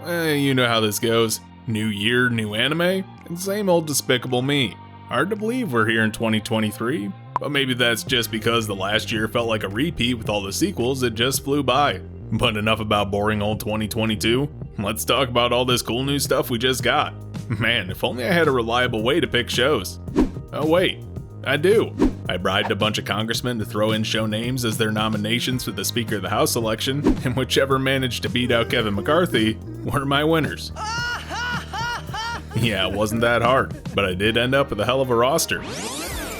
You know how this goes. New year, new anime, and same old despicable me. Hard to believe we're here in 2023, but maybe that's just because the last year felt like a repeat with all the sequels that just flew by. But enough about boring old 2022, let's talk about all this cool new stuff we just got. Man, if only I had a reliable way to pick shows. Oh wait, I do. I bribed a bunch of congressmen to throw in show names as their nominations for the Speaker of the House election, and whichever managed to beat out Kevin McCarthy were my winners. Yeah, it wasn't that hard, but I did end up with a hell of a roster.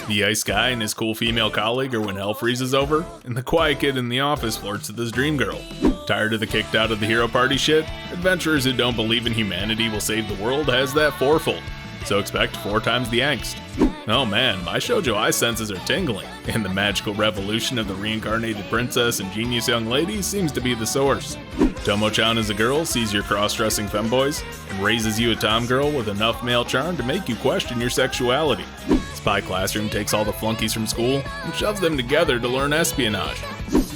The ice guy and his cool female colleague are when hell freezes over, and the quiet kid in the office flirts with his dream girl. Tired of the kicked out of the hero party shit? Adventurers who don't believe in humanity will save the world has that fourfold, so expect 4 times the angst. Oh man, my shoujo eye senses are tingling, and the magical revolution of the reincarnated princess and genius young lady seems to be the source. Tomo-chan is a girl, sees your cross-dressing femboys, and raises you a tomgirl with enough male charm to make you question your sexuality. Spy Classroom takes all the flunkies from school and shoves them together to learn espionage.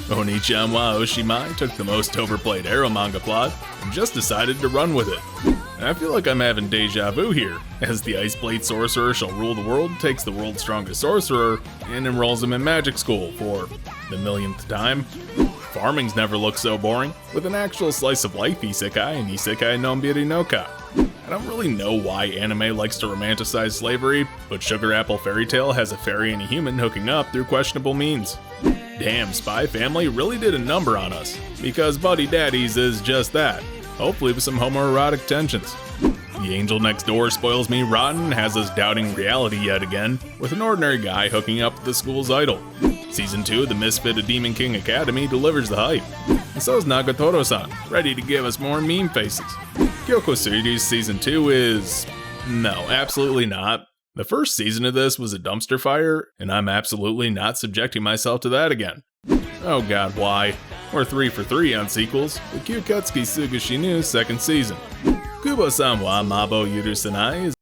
Oniichan wa Oshimai took the most overplayed arrow manga plot and just decided to run with it. I feel like I'm having deja vu here, as the Iceblade Sorcerer shall rule the world takes the world's strongest sorcerer and enrolls him in magic school for the millionth time. Farming's never looked so boring, with an actual slice of life isekai and Isekai Nonbiri no ka. I don't really know why anime likes to romanticize slavery, but Sugar Apple Fairy Tale has a fairy and a human hooking up through questionable means. Damn, Spy Family really did a number on us, because Buddy Daddies is just that, hopefully with some homoerotic tensions. The Angel Next Door spoils me rotten and has us doubting reality yet again, with an ordinary guy hooking up with the school's idol. Season 2 of the Misfit of Demon King Academy delivers the hype, and so is Nagatoro-san, ready to give us more meme faces. Kyoko Series Season 2 is... no, absolutely not. The first season of this was a dumpster fire, and I'm absolutely not subjecting myself to that again. Oh god, why? We're 3 for 3 on sequels, with Kyuketsuki Tsugushinu second season. Kubo-san wa Mabo Yurusanai is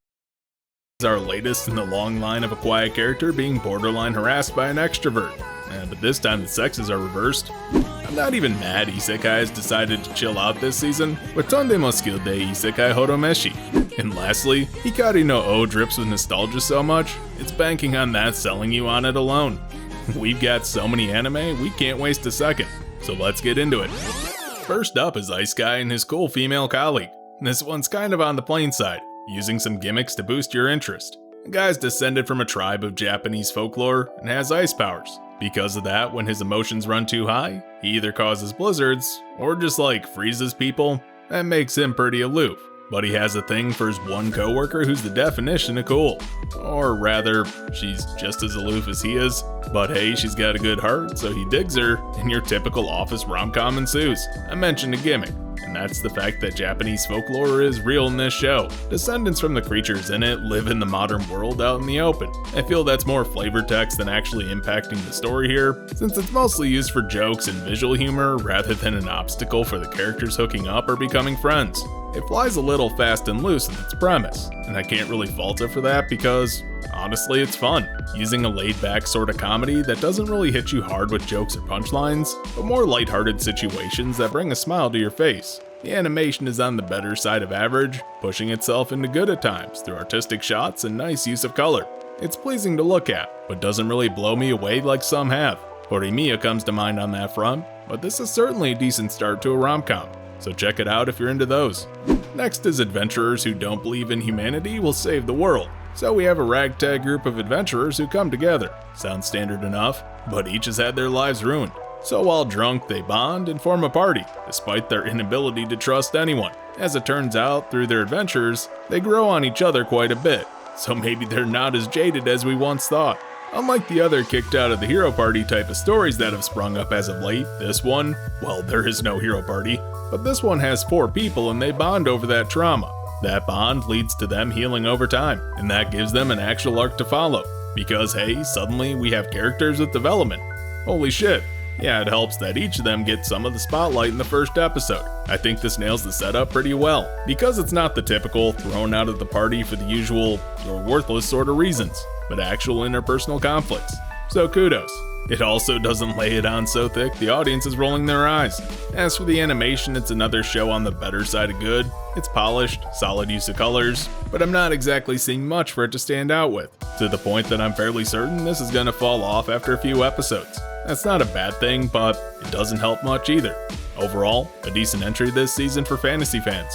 our latest in the long line of a quiet character being borderline harassed by an extrovert, but this time the sexes are reversed. I'm not even mad Isekai has decided to chill out this season, with Tondemo Skill de Isekai Horomeshi. And lastly, Hikari no O drips with nostalgia so much, it's banking on that selling you on it alone. We've got so many anime, we can't waste a second, so let's get into it. First up is Ice Guy and his cool female colleague. This one's kind of on the plain side, using some gimmicks to boost your interest. The guy's descended from a tribe of Japanese folklore and has ice powers. Because of that, when his emotions run too high, he either causes blizzards, or just freezes people. That makes him pretty aloof. But he has a thing for his one coworker who's the definition of cool. Or rather, she's just as aloof as he is. But hey, she's got a good heart, so he digs her, and your typical office rom-com ensues. I mentioned a gimmick, and that's the fact that Japanese folklore is real in this show. Descendants from the creatures in it live in the modern world out in the open. I feel that's more flavor text than actually impacting the story here, since it's mostly used for jokes and visual humor rather than an obstacle for the characters hooking up or becoming friends. It flies a little fast and loose with its premise, and I can't really fault it for that because, honestly, it's fun. Using a laid-back sort of comedy that doesn't really hit you hard with jokes or punchlines, but more lighthearted situations that bring a smile to your face. The animation is on the better side of average, pushing itself into good at times through artistic shots and nice use of color. It's pleasing to look at, but doesn't really blow me away like some have. Horimiya comes to mind on that front, but this is certainly a decent start to a rom-com. So check it out if you're into those. Next is adventurers who don't believe in humanity will save the world. So we have a ragtag group of adventurers who come together. Sounds standard enough, but each has had their lives ruined. So while drunk, they bond and form a party, despite their inability to trust anyone. As it turns out, through their adventures, they grow on each other quite a bit. So maybe they're not as jaded as we once thought. Unlike the other kicked out of the hero party type of stories that have sprung up as of late, this one, well, there is no hero party. But this one has 4 people and they bond over that trauma. That bond leads to them healing over time, and that gives them an actual arc to follow. Because hey, suddenly we have characters with development. Holy shit. Yeah, it helps that each of them gets some of the spotlight in the first episode. I think this nails the setup pretty well, because it's not the typical thrown out of the party for the usual, you're worthless sort of reasons, but actual interpersonal conflicts. So kudos. It also doesn't lay it on so thick the audience is rolling their eyes. As for the animation, it's another show on the better side of good. It's polished, solid use of colors, but I'm not exactly seeing much for it to stand out with, to the point that I'm fairly certain this is gonna fall off after a few episodes. That's not a bad thing, but it doesn't help much either. Overall, a decent entry this season for fantasy fans.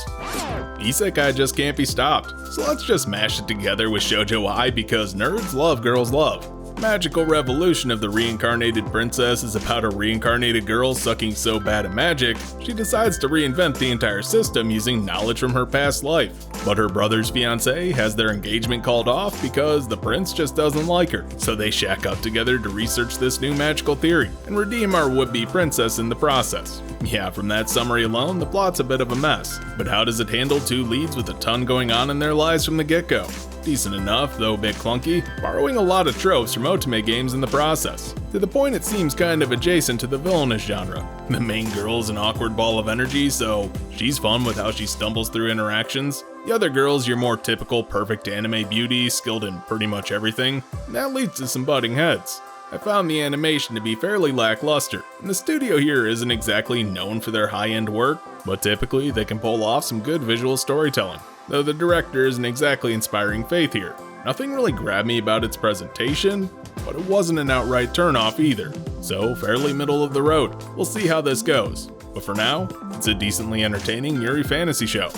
Isekai just can't be stopped, so let's just mash it together with Shoujo Ai because nerds love girls love. Magical Revolution of the Reincarnated Princess is about a reincarnated girl sucking so bad at magic, she decides to reinvent the entire system using knowledge from her past life. But her brother's fiancé has their engagement called off because the prince just doesn't like her, so they shack up together to research this new magical theory and redeem our would-be princess in the process. Yeah, from that summary alone, the plot's a bit of a mess, but how does it handle two leads with a ton going on in their lives from the get-go? Decent enough, though a bit clunky, borrowing a lot of tropes from otome games in the process, to the point it seems kind of adjacent to the villainous genre. The main girl's an awkward ball of energy, so she's fun with how she stumbles through interactions. The other girl's your more typical perfect anime beauty, skilled in pretty much everything, and that leads to some butting heads. I found the animation to be fairly lackluster, and the studio here isn't exactly known for their high-end work, but typically they can pull off some good visual storytelling. Though the director isn't exactly inspiring faith here. Nothing really grabbed me about its presentation, but it wasn't an outright turnoff either. So fairly middle of the road. We'll see how this goes. But for now, it's a decently entertaining Yuri fantasy show.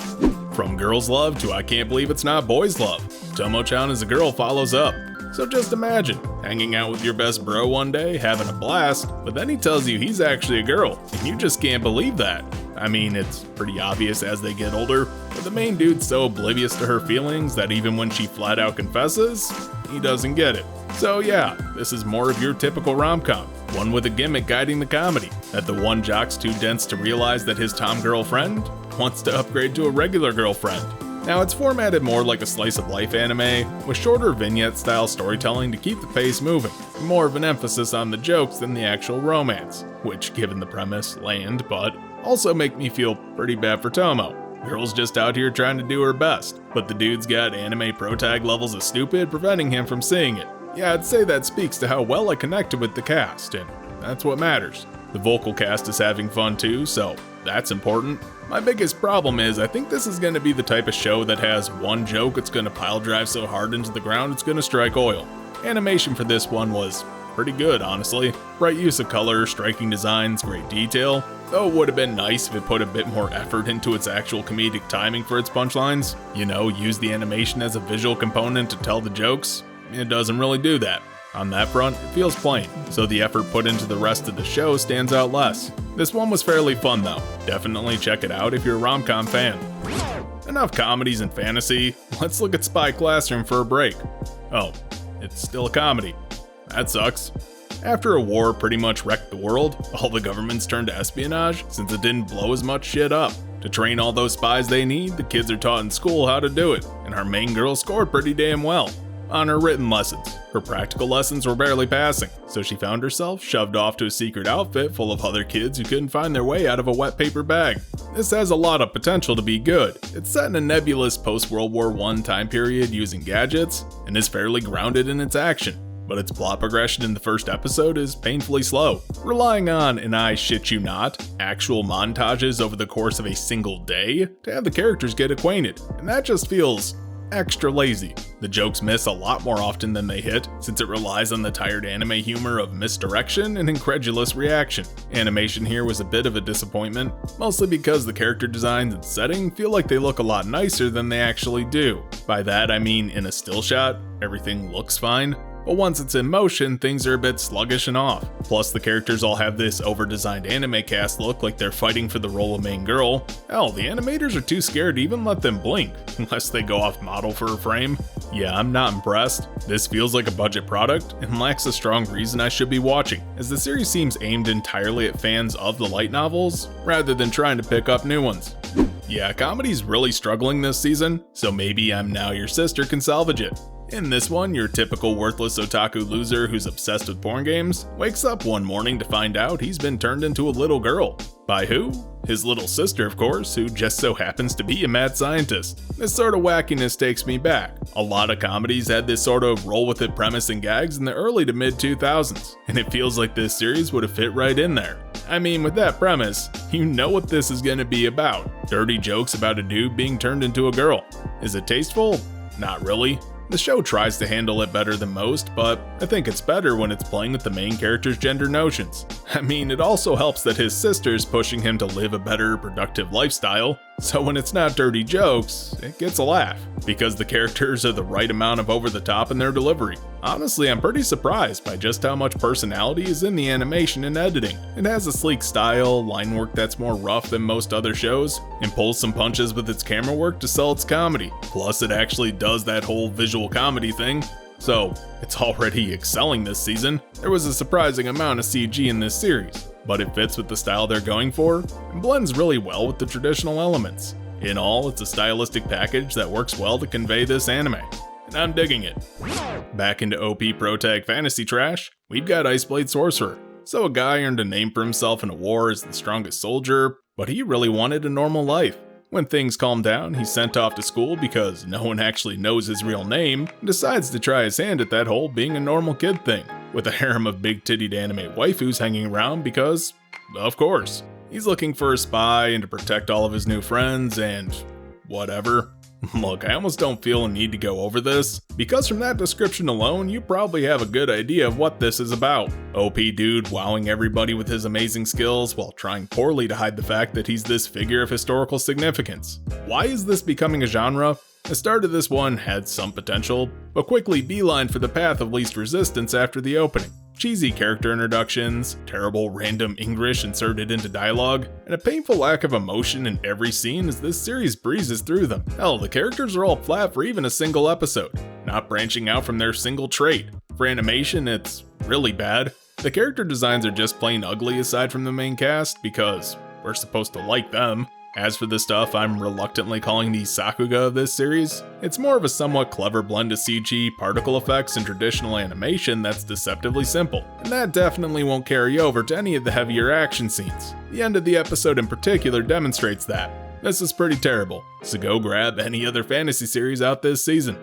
From girls love to I can't believe it's not boys love, Tomo-chan as a girl follows up. So just imagine, hanging out with your best bro one day, having a blast, but then he tells you he's actually a girl, and you just can't believe that. I mean, it's pretty obvious as they get older, but the main dude's so oblivious to her feelings that even when she flat out confesses, he doesn't get it. So yeah, this is more of your typical rom-com, one with a gimmick guiding the comedy, that the one jock's too dense to realize that his tom girlfriend wants to upgrade to a regular girlfriend. Now it's formatted more like a slice of life anime, with shorter vignette style storytelling to keep the pace moving, and more of an emphasis on the jokes than the actual romance, which given the premise land, but also make me feel pretty bad for Tomo. Girl's just out here trying to do her best, but the dude's got anime protag levels of stupid preventing him from seeing it. Yeah, I'd say that speaks to how well I connected with the cast, and that's what matters. The vocal cast is having fun too, so that's important. My biggest problem is I think this is going to be the type of show that has one joke it's going to pile drive so hard into the ground it's going to strike oil. Animation for this one was pretty good, honestly. Bright use of color, striking designs, great detail. Though it would have been nice if it put a bit more effort into its actual comedic timing for its punchlines. You know, use the animation as a visual component to tell the jokes. It doesn't really do that. On that front, it feels plain, so the effort put into the rest of the show stands out less. This one was fairly fun though. Definitely check it out if you're a rom-com fan. Enough comedies and fantasy, let's look at Spy Classroom for a break. Oh, it's still a comedy. That sucks. After a war pretty much wrecked the world, all the governments turned to espionage since it didn't blow as much shit up. To train all those spies they need, the kids are taught in school how to do it, and our main girl scored pretty damn well. On her written lessons, her practical lessons were barely passing, so she found herself shoved off to a secret outfit full of other kids who couldn't find their way out of a wet paper bag. This has a lot of potential to be good. It's set in a nebulous post-World War I time period using gadgets, and is fairly grounded in its action. But its plot progression in the first episode is painfully slow, relying on, and I shit you not, actual montages over the course of a single day to have the characters get acquainted, and that just feels extra lazy. The jokes miss a lot more often than they hit, since it relies on the tired anime humor of misdirection and incredulous reaction. Animation here was a bit of a disappointment, mostly because the character designs and setting feel like they look a lot nicer than they actually do. By that I mean in a still shot, everything looks fine, but once it's in motion, things are a bit sluggish and off. Plus the characters all have this over-designed anime cast look like they're fighting for the role of main girl. Hell, the animators are too scared to even let them blink, unless they go off model for a frame. Yeah, I'm not impressed. This feels like a budget product, and lacks a strong reason I should be watching, as the series seems aimed entirely at fans of the light novels, rather than trying to pick up new ones. Yeah, comedy's really struggling this season, so maybe I'm Now Your Sister can salvage it. In this one, your typical worthless otaku loser who's obsessed with porn games wakes up one morning to find out he's been turned into a little girl. By who? His little sister, of course, who just so happens to be a mad scientist. This sort of wackiness takes me back. A lot of comedies had this sort of roll-with-it premise and gags in the early to mid-2000s, and it feels like this series would have fit right in there. I mean, with that premise, you know what this is gonna be about. Dirty jokes about a dude being turned into a girl. Is it tasteful? Not really. The show tries to handle it better than most, but I think it's better when it's playing with the main character's gender notions. I mean, it also helps that his sister's pushing him to live a better, productive lifestyle, so when it's not dirty jokes, it gets a laugh, because the characters are the right amount of over the top in their delivery. Honestly, I'm pretty surprised by just how much personality is in the animation and editing. It has a sleek style, line work that's more rough than most other shows, and pulls some punches with its camera work to sell its comedy. Plus, it actually does that whole visual comedy thing. So, it's already excelling this season. There was a surprising amount of CG in this series, but it fits with the style they're going for, and blends really well with the traditional elements. In all, it's a stylistic package that works well to convey this anime, and I'm digging it. Back into OP pro-tag fantasy trash, we've got Iceblade Sorcerer. So a guy earned a name for himself in a war as the strongest soldier, but he really wanted a normal life. When things calm down, he's sent off to school because no one actually knows his real name, and decides to try his hand at that whole being a normal kid thing, with a harem of big-tittied anime waifus hanging around because, of course, he's looking for a spy and to protect all of his new friends and whatever. Look, I almost don't feel a need to go over this, because from that description alone, you probably have a good idea of what this is about. OP dude wowing everybody with his amazing skills while trying poorly to hide the fact that he's this figure of historical significance. Why is this becoming a genre? The start of this one had some potential, but quickly beelined for the path of least resistance after the opening. Cheesy character introductions, terrible random English inserted into dialogue, and a painful lack of emotion in every scene as this series breezes through them. Hell, the characters are all flat for even a single episode, not branching out from their single trait. For animation, it's really bad. The character designs are just plain ugly aside from the main cast, because we're supposed to like them. As for the stuff I'm reluctantly calling the Sakuga of this series, it's more of a somewhat clever blend of CG, particle effects, and traditional animation that's deceptively simple, and that definitely won't carry over to any of the heavier action scenes. The end of the episode in particular demonstrates that. This is pretty terrible, so go grab any other fantasy series out this season.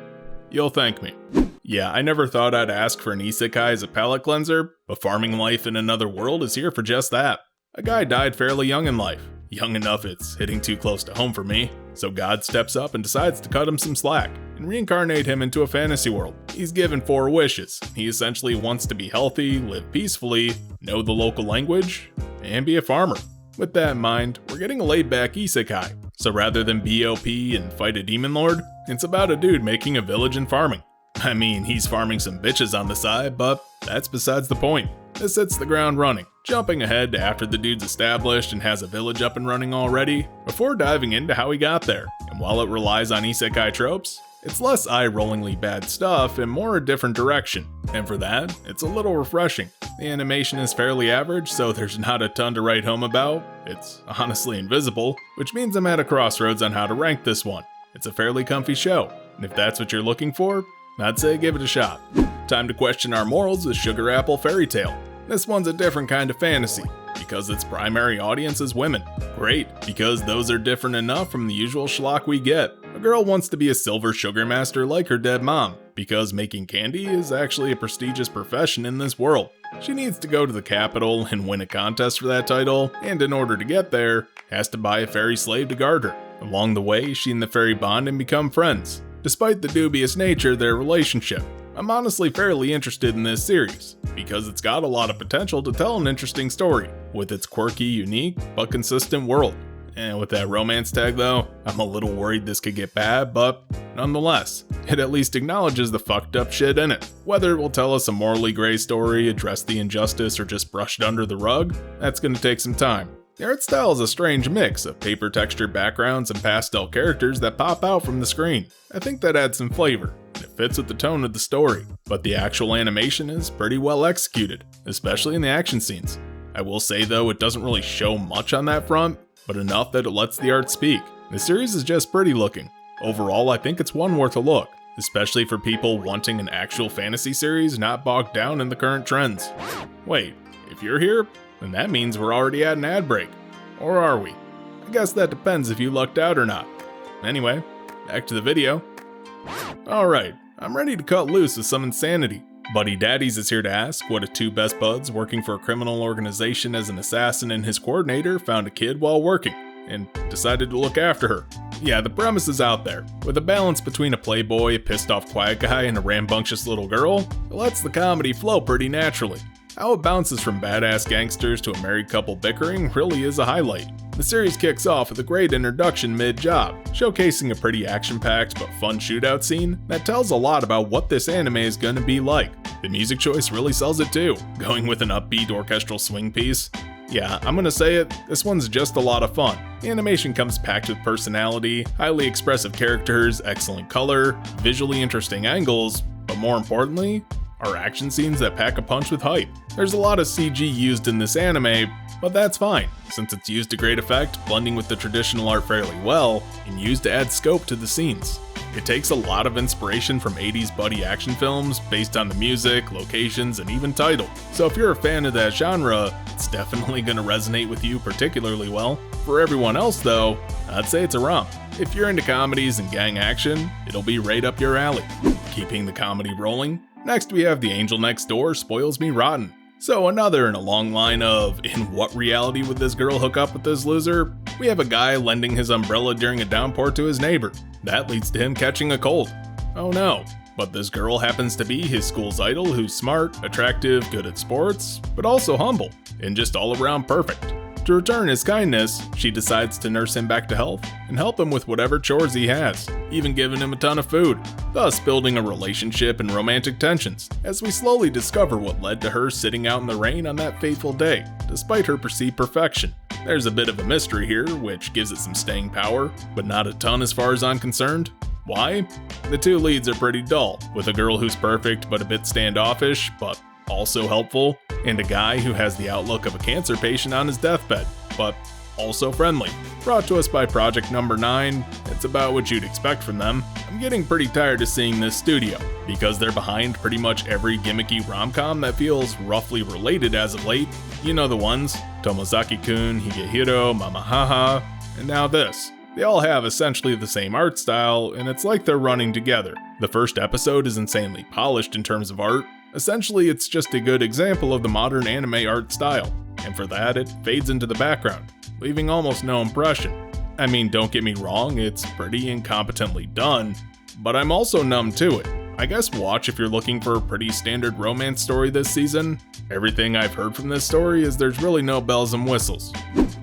You'll thank me. Yeah, I never thought I'd ask for an isekai as a palate cleanser, but farming life in another world is here for just that. A guy died fairly young in life. Young enough it's hitting too close to home for me, so God steps up and decides to cut him some slack and reincarnate him into a fantasy world. He's given 4 wishes. He essentially wants to be healthy, live peacefully, know the local language, and be a farmer. With that in mind, we're getting a laid-back isekai, so rather than BOP and fight a demon lord, it's about a dude making a village and farming. I mean, he's farming some bitches on the side, but that's besides the point. This hits the ground running, jumping ahead to after the dude's established and has a village up and running already, before diving into how he got there. And while it relies on isekai tropes, it's less eye-rollingly bad stuff and more a different direction. And for that, it's a little refreshing. The animation is fairly average, so there's not a ton to write home about. It's honestly invisible, which means I'm at a crossroads on how to rank this one. It's a fairly comfy show, and if that's what you're looking for, I'd say give it a shot. Time to question our morals with Sugar Apple Fairy Tale. This one's a different kind of fantasy, because its primary audience is women. Great, because those are different enough from the usual schlock we get. A girl wants to be a silver sugar master like her dead mom, because making candy is actually a prestigious profession in this world. She needs to go to the capital and win a contest for that title, and in order to get there, has to buy a fairy slave to guard her. Along the way, she and the fairy bond and become friends, despite the dubious nature of their relationship. I'm honestly fairly interested in this series, because it's got a lot of potential to tell an interesting story, with its quirky, unique, but consistent world. And with that romance tag though, I'm a little worried this could get bad, but nonetheless, it at least acknowledges the fucked up shit in it. Whether it will tell us a morally gray story, address the injustice, or just brush it under the rug, that's gonna take some time. The art style is a strange mix of paper textured backgrounds and pastel characters that pop out from the screen. I think that adds some flavor, and it fits with the tone of the story, but the actual animation is pretty well executed, especially in the action scenes. I will say though, it doesn't really show much on that front, but enough that it lets the art speak. The series is just pretty looking. Overall, I think it's one worth a look. especially for people wanting an actual fantasy series not bogged down in the current trends. Wait, if you're here, then that means we're already at an ad break. Or are we? I guess that depends if you lucked out or not. Anyway, back to the video. Alright, I'm ready to cut loose with some insanity. Buddy Daddies is here to ask what if two best buds working for a criminal organization as an assassin and his coordinator found a kid while working, and decided to look after her. Yeah, the premise is out there. With a balance between a playboy, a pissed off quiet guy, and a rambunctious little girl, it lets the comedy flow pretty naturally. How it bounces from badass gangsters to a married couple bickering really is a highlight. The series kicks off with a great introduction mid-job, showcasing a pretty action-packed but fun shootout scene that tells a lot about what this anime is gonna be like. The music choice really sells it too, going with an upbeat orchestral swing piece. Yeah, I'm gonna say it, this one's just a lot of fun. The animation comes packed with personality, highly expressive characters, excellent color, visually interesting angles, but more importantly, are action scenes that pack a punch with hype. There's a lot of CG used in this anime, but that's fine, since it's used to great effect, blending with the traditional art fairly well, and used to add scope to the scenes. It takes a lot of inspiration from 80s buddy action films based on the music, locations, and even title. So if you're a fan of that genre, it's definitely gonna resonate with you particularly well. For everyone else though, I'd say it's a romp. If you're into comedies and gang action, it'll be right up your alley. Keeping the comedy rolling, next we have The Angel Next Door Spoils Me Rotten. So another in a long line of, in what reality would this girl hook up with this loser? We have a guy lending his umbrella during a downpour to his neighbor. That leads to him catching a cold. Oh no, but this girl happens to be his school's idol who's smart, attractive, good at sports, but also humble, and just all around perfect. To return his kindness, she decides to nurse him back to health and help him with whatever chores he has, even giving him a ton of food, thus building a relationship and romantic tensions, as we slowly discover what led to her sitting out in the rain on that fateful day, despite her perceived perfection. There's a bit of a mystery here, which gives it some staying power, but not a ton as far as I'm concerned. Why? The two leads are pretty dull, with a girl who's perfect but a bit standoffish, but also helpful, and a guy who has the outlook of a cancer patient on his deathbed, but also friendly. Brought to us by Project Number 9, it's about what you'd expect from them. I'm getting pretty tired of seeing this studio, because they're behind pretty much every gimmicky rom-com that feels roughly related as of late. You know the ones, Tomozaki-kun, Higehiro, Mama Haha, and now this. They all have essentially the same art style, and it's like they're running together. The first episode is insanely polished in terms of art. Essentially, it's just a good example of the modern anime art style, and for that, it fades into the background, leaving almost no impression. I mean, don't get me wrong, it's pretty incompetently done, but I'm also numb to it. I guess watch if you're looking for a pretty standard romance story this season. Everything I've heard from this story is there's really no bells and whistles.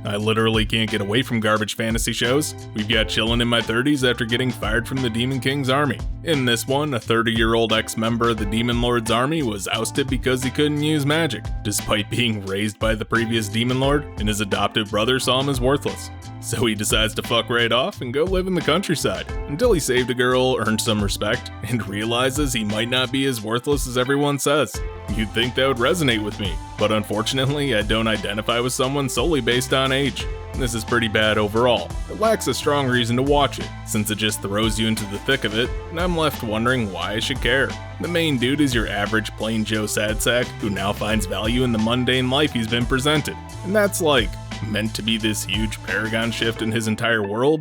I literally can't get away from garbage fantasy shows. We've got chillin' in my 30s after getting fired from the Demon King's army. In this one, a 30-year-old ex-member of the Demon Lord's army was ousted because he couldn't use magic, despite being raised by the previous Demon Lord, and his adopted brother saw him as worthless. So he decides to fuck right off and go live in the countryside, until he saved a girl, earned some respect, and realizes he might not be as worthless as everyone says. You'd think that would resonate with me, but unfortunately I don't identify with someone solely based on age. This is pretty bad overall. It lacks a strong reason to watch it, since it just throws you into the thick of it, and I'm left wondering why I should care. The main dude is your average plain Joe sad sack who now finds value in the mundane life he's been presented, and that's like, meant to be this huge paragon shift in his entire world?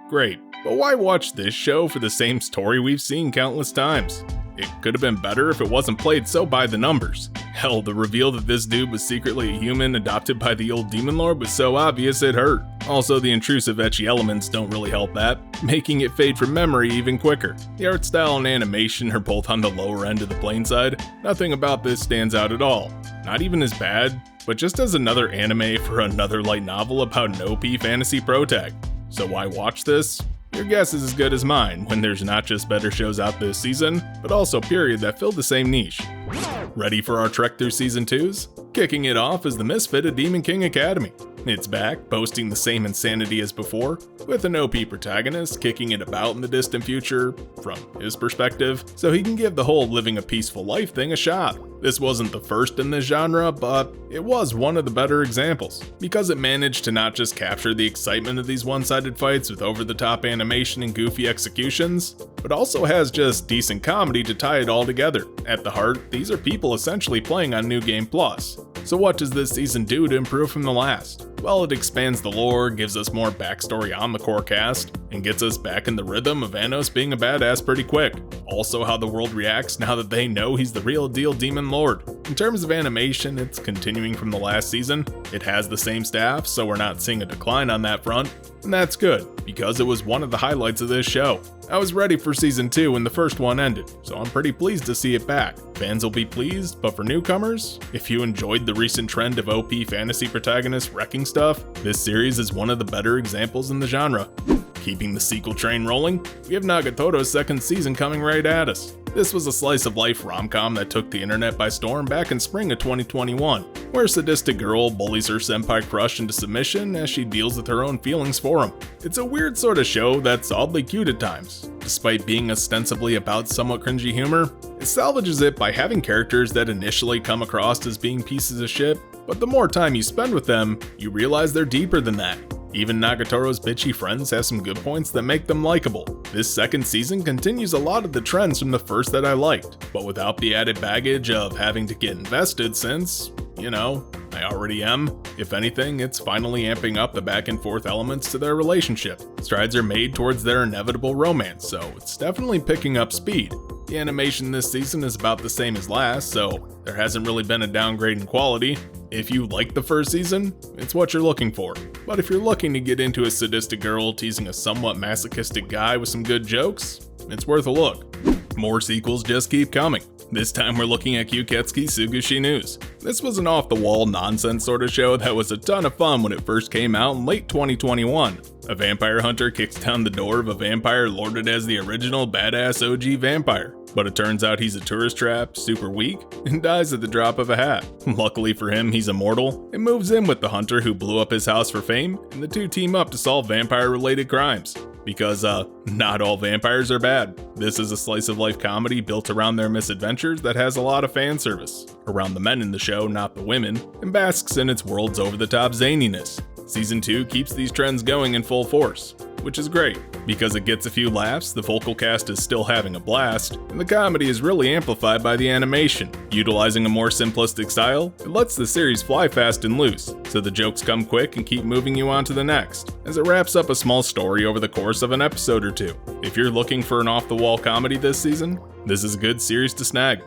Great, but why watch this show for the same story we've seen countless times? It could have been better if it wasn't played so by the numbers. Hell, the reveal that this dude was secretly a human adopted by the old Demon Lord was so obvious it hurt. Also, the intrusive ecchi elements don't really help that, making it fade from memory even quicker. The art style and animation are both on the lower end of the plain side. Nothing about this stands out at all. Not even as bad, but just as another anime for another light novel about an OP fantasy protag. So why watch this? Your guess is as good as mine when there's not just better shows out this season, but also period that fill the same niche. Ready for our trek through season 2s? Kicking it off is the misfit of Demon King Academy. It's back, boasting the same insanity as before, with an OP protagonist kicking it about in the distant future, from his perspective, so he can give the whole living a peaceful life thing a shot. This wasn't the first in this genre, but it was one of the better examples, because it managed to not just capture the excitement of these one-sided fights with over-the-top animation and goofy executions, but also has just decent comedy to tie it all together. At the heart, these are people essentially playing on New Game Plus. So what does this season do to improve from the last? Well, it expands the lore, gives us more backstory on the core cast, and gets us back in the rhythm of Anos being a badass pretty quick. Also how the world reacts now that they know he's the real deal Demon Lord. In terms of animation, it's continuing from the last season. It has the same staff, so we're not seeing a decline on that front, and that's good, because it was one of the highlights of this show. I was ready for season 2 when the first one ended, so I'm pretty pleased to see it back. Fans will be pleased, but for newcomers, if you enjoyed the recent trend of OP fantasy protagonists wrecking stuff, this series is one of the better examples in the genre. Keeping the sequel train rolling, we have Nagatoro's second season coming right at us. This was a slice-of-life rom-com that took the internet by storm back in spring of 2021, where a sadistic girl bullies her senpai crush into submission as she deals with her own feelings for him. It's a weird sort of show that's oddly cute at times. Despite being ostensibly about somewhat cringy humor, it salvages it by having characters that initially come across as being pieces of shit, but the more time you spend with them, you realize they're deeper than that. Even Nagatoro's bitchy friends have some good points that make them likable. This second season continues a lot of the trends from the first that I liked, but without the added baggage of having to get invested since, you know, I already am. If anything, it's finally amping up the back and forth elements to their relationship. Strides are made towards their inevitable romance, so it's definitely picking up speed. The animation this season is about the same as last, so there hasn't really been a downgrade in quality. If you liked the first season, it's what you're looking for. But if you're looking to get into a sadistic girl teasing a somewhat masochistic guy with some good jokes, it's worth a look. More sequels just keep coming. This time we're looking at Kyoushitsu Sugushi News. This was an off-the-wall nonsense sort of show that was a ton of fun when it first came out in late 2021. A vampire hunter kicks down the door of a vampire lorded as the original badass OG vampire, but it turns out he's a tourist trap, super weak, and dies at the drop of a hat. Luckily for him, he's immortal, and moves in with the hunter who blew up his house for fame, and the two team up to solve vampire-related crimes. Because, not all vampires are bad. This is a slice-of-life comedy built around their misadventures that has a lot of fan service, around the men in the show, not the women, and basks in its world's over-the-top zaniness. Season 2 keeps these trends going in full force, which is great. Because it gets a few laughs, the vocal cast is still having a blast, and the comedy is really amplified by the animation. Utilizing a more simplistic style, it lets the series fly fast and loose, so the jokes come quick and keep moving you on to the next, as it wraps up a small story over the course of an episode or two. If you're looking for an off-the-wall comedy this season, this is a good series to snag.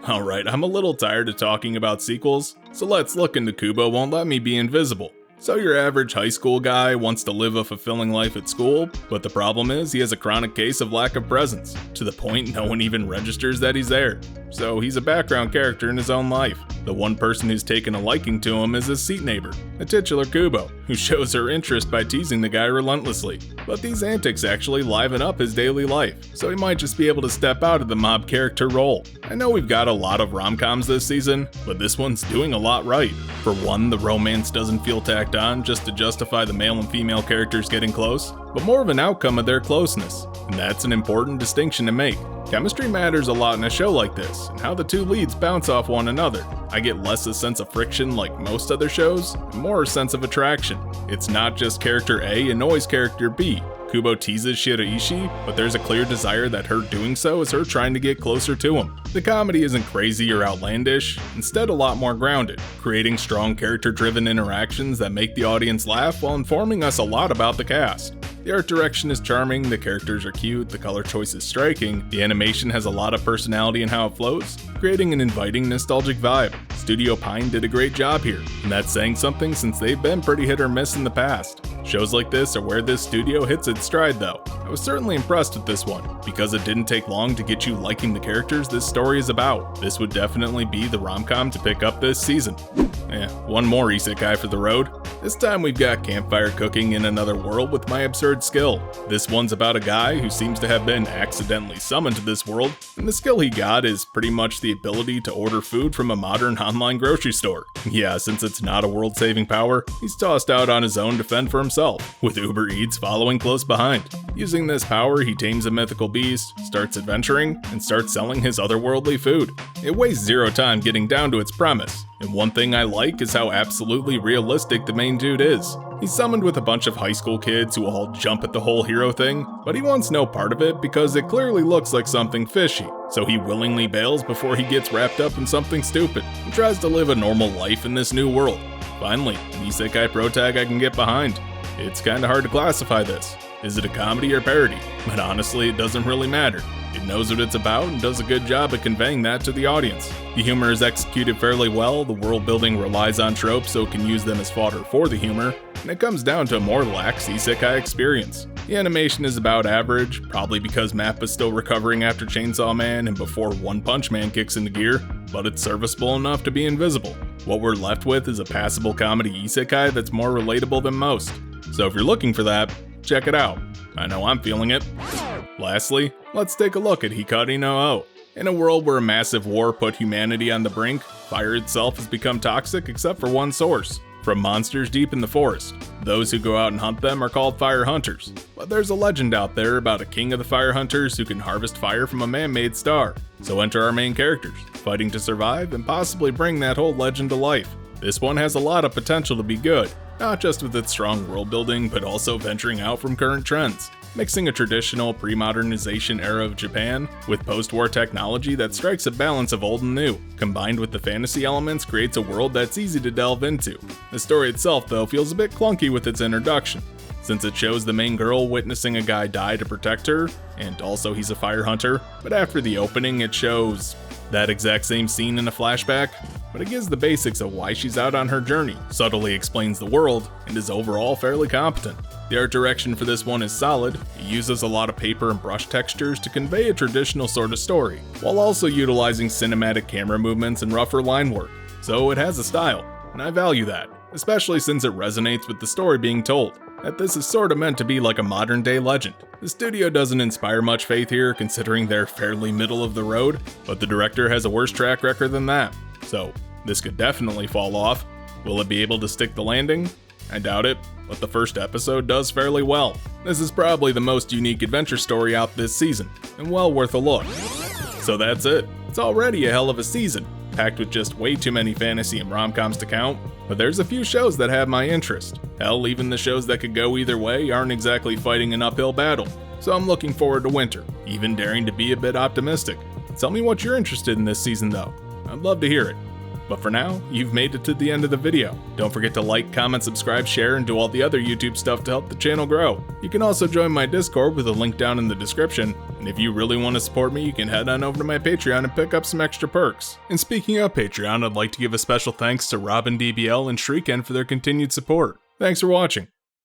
Alright, I'm a little tired of talking about sequels, so let's look into Kubo Won't Let Me Be Invisible. So your average high school guy wants to live a fulfilling life at school, but the problem is he has a chronic case of lack of presence, to the point no one even registers that he's there. So he's a background character in his own life. The one person who's taken a liking to him is his seat neighbor, the titular Kubo, who shows her interest by teasing the guy relentlessly. But these antics actually liven up his daily life, so he might just be able to step out of the mob character role. I know we've got a lot of rom-coms this season, but this one's doing a lot right. For one, the romance doesn't feel tacked on just to justify the male and female characters getting close, but more of an outcome of their closeness, and that's an important distinction to make. Chemistry matters a lot in a show like this, and how the two leads bounce off one another. I get less a sense of friction like most other shows, and more a sense of attraction. It's not just character A annoys character B. Kubo teases Shiraishi, but there's a clear desire that her doing so is her trying to get closer to him. The comedy isn't crazy or outlandish, instead a lot more grounded, creating strong character-driven interactions that make the audience laugh while informing us a lot about the cast. The art direction is charming, the characters are cute, the color choice is striking, the animation has a lot of personality in how it flows, creating an inviting, nostalgic vibe. Studio Pine did a great job here, and that's saying something since they've been pretty hit or miss in the past. Shows like this are where this studio hits its stride though. I was certainly impressed with this one, because it didn't take long to get you liking the characters this story is about. This would definitely be the rom-com to pick up this season. One more isekai for the road. This time we've got campfire cooking in another world with my absurd skill. This one's about a guy who seems to have been accidentally summoned to this world, and the skill he got is pretty much the ability to order food from a modern online grocery store. Yeah, since it's not a world-saving power, he's tossed out on his own to fend for himself, with Uber Eats following close behind. Using this power, he tames a mythical beast, starts adventuring, and starts selling his otherworldly food. It wastes zero time getting down to its premise, and one thing I like is how absolutely realistic the main dude is. He's summoned with a bunch of high school kids who all jump at the whole hero thing, but he wants no part of it because it clearly looks like something fishy, so he willingly bails before he gets wrapped up in something stupid, and tries to live a normal life in this new world. Finally, an Isekai protag I can get behind. It's kinda hard to classify this. Is it a comedy or parody? But honestly, it doesn't really matter. It knows what it's about and does a good job at conveying that to the audience. The humor is executed fairly well, the world building relies on tropes so it can use them as fodder for the humor, and it comes down to a more lax Isekai experience. The animation is about average, probably because Mappa's still recovering after Chainsaw Man and before One Punch Man kicks into gear, but it's serviceable enough to be invisible. What we're left with is a passable comedy Isekai that's more relatable than most. So if you're looking for that, check it out. I know I'm feeling it. Lastly, let's take a look at Hikari no O. In a world where a massive war put humanity on the brink, fire itself has become toxic except for one source, from monsters deep in the forest. Those who go out and hunt them are called fire hunters. But there's a legend out there about a king of the fire hunters who can harvest fire from a man-made star. So enter our main characters, fighting to survive and possibly bring that whole legend to life. This one has a lot of potential to be good, not just with its strong world building, but also venturing out from current trends. Mixing a traditional pre-modernization era of Japan with post-war technology that strikes a balance of old and new, combined with the fantasy elements, creates a world that's easy to delve into. The story itself, though, feels a bit clunky with its introduction, since it shows the main girl witnessing a guy die to protect her, and also he's a fire hunter, but after the opening it shows that exact same scene in a flashback, but it gives the basics of why she's out on her journey, subtly explains the world, and is overall fairly competent. The art direction for this one is solid. It uses a lot of paper and brush textures to convey a traditional sort of story, while also utilizing cinematic camera movements and rougher line work. So it has a style, and I value that, especially since it resonates with the story being told, that this is sorta meant to be like a modern day legend. The studio doesn't inspire much faith here considering they're fairly middle of the road, but the director has a worse track record than that. So this could definitely fall off. Will it be able to stick the landing? I doubt it, but the first episode does fairly well. This is probably the most unique adventure story out this season, and well worth a look. So that's it. It's already a hell of a season, packed with just way too many fantasy and rom-coms to count, but there's a few shows that have my interest. Hell, even the shows that could go either way aren't exactly fighting an uphill battle. So I'm looking forward to winter, even daring to be a bit optimistic. Tell me what you're interested in this season though. I'd love to hear it. But for now, you've made it to the end of the video. Don't forget to like, comment, subscribe, share, and do all the other YouTube stuff to help the channel grow. You can also join my Discord with a link down in the description, and if you really want to support me, you can head on over to my Patreon and pick up some extra perks. And speaking of Patreon, I'd like to give a special thanks to RobinDBL and Shriken for their continued support. Thanks for watching.